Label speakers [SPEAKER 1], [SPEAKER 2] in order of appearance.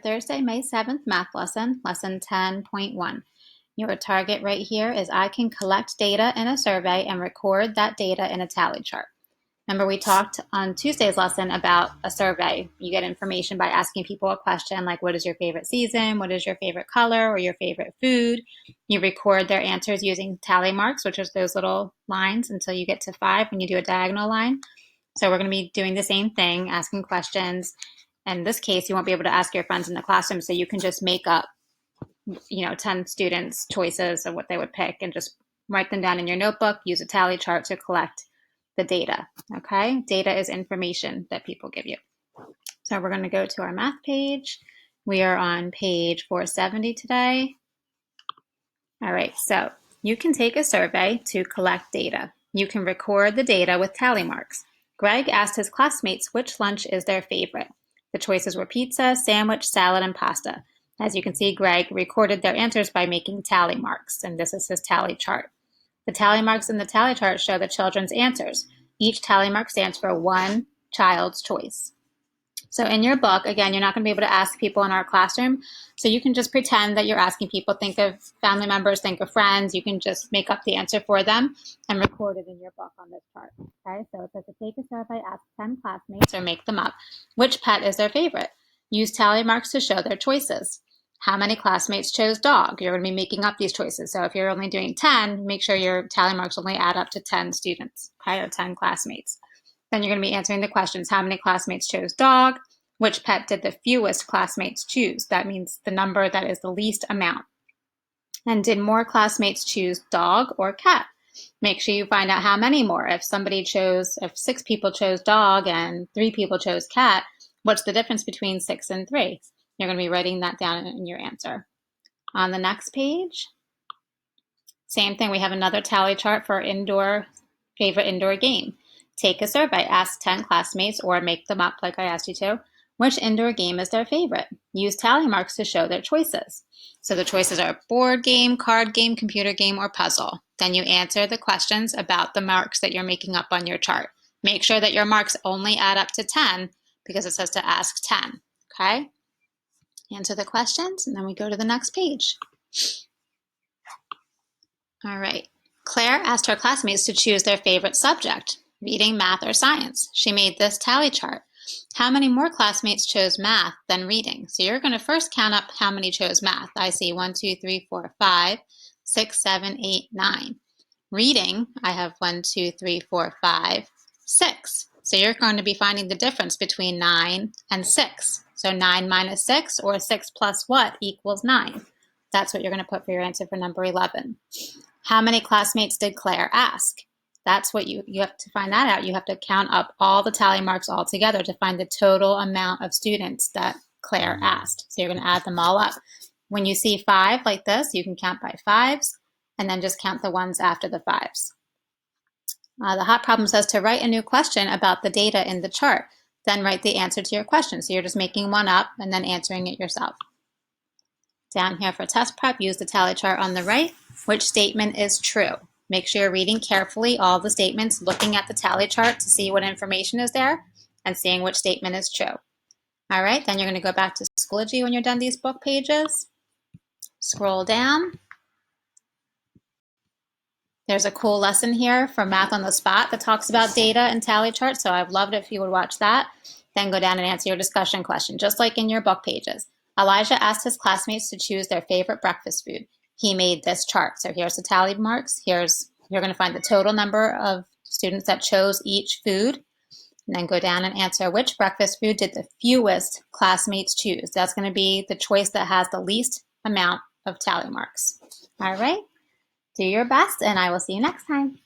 [SPEAKER 1] Thursday, May 7th math lesson, lesson 10.1. Your target right here is I can collect data in a survey and record that data in a tally chart. Remember, we talked on Tuesday's lesson about a survey. You get information by asking people a question like, what is your favorite season? What is your favorite color or your favorite food? You record their answers using tally marks, which is those little lines until you get to 5 when you do a diagonal line. So we're going to be doing the same thing, asking questions. In this case, you won't be able to ask your friends in the classroom, so you can just make up, 10 students' choices of what they would pick and just write them down in your notebook, use a tally chart to collect the data, okay? Data is information that people give you. So we're going to go to our math page. We are on page 470 today. All right, so you can take a survey to collect data. You can record the data with tally marks. Greg asked his classmates which lunch is their favorite. The choices were pizza, sandwich, salad, and pasta. As you can see, Greg recorded their answers by making tally marks, and this is his tally chart. The tally marks in the tally chart show the children's answers. Each tally mark stands for one child's choice. So in your book, again, you're not going to be able to ask people in our classroom, so you can just pretend that you're asking people. Think of family members, think of friends. You can just make up the answer for them and record it in your book on this chart. Okay, so it says to take a survey, ask 10 classmates or make them up. Which pet is their favorite? Use tally marks to show their choices. How many classmates chose dog? You're going to be making up these choices. So if you're only doing 10, make sure your tally marks only add up to 10 students, okay, or 10 classmates. Then you're going to be answering the questions. How many classmates chose dog? Which pet did the fewest classmates choose? That means the number that is the least amount. And did more classmates choose dog or cat? Make sure you find out how many more. If 6 people chose dog and 3 people chose cat, what's the difference between 6 and 3? You're going to be writing that down in your answer. On the next page, same thing. We have another tally chart for favorite indoor game. Take a survey, ask 10 classmates or make them up like I asked you to. Which indoor game is their favorite? Use tally marks to show their choices. So the choices are board game, card game, computer game, or puzzle. Then you answer the questions about the marks that you're making up on your chart. Make sure that your marks only add up to 10 because it says to ask 10, okay? Answer the questions and then we go to the next page. All right. Claire asked her classmates to choose their favorite subject, reading, math, or science. She made this tally chart. How many more classmates chose math than reading? So you're going to first count up how many chose math. I see 1, 2, 3, 4, 5, 6, 7, 8, 9. Reading, I have 1, 2, 3, 4, 5, 6. So you're going to be finding the difference between 9 and 6. So 9 minus 6 or 6 plus what equals 9? That's what you're going to put for your answer for number 11. How many classmates did Claire ask? That's what you have to find that out. You have to count up all the tally marks all together to find the total amount of students that Claire asked. So you're going to add them all up. When you see 5 like this, you can count by 5s and then just count the ones after the 5s. The hot problem says to write a new question about the data in the chart. Then write the answer to your question. So you're just making one up and then answering it yourself. Down here for test prep, use the tally chart on the right. Which statement is true? Make sure you're reading carefully all the statements, looking at the tally chart to see what information is there, and seeing which statement is true. All right, then you're going to go back to Schoology when you're done these book pages. Scroll down. There's a cool lesson here for Math on the Spot that talks about data and tally charts, so I'd love it if you would watch that. Then go down and answer your discussion question, just like in your book pages. Elijah asked his classmates to choose their favorite breakfast food. He made this chart. So here's the tally marks. You're going to find the total number of students that chose each food. And then go down and answer which breakfast food did the fewest classmates choose. That's going to be the choice that has the least amount of tally marks. All right. Do your best, and I will see you next time.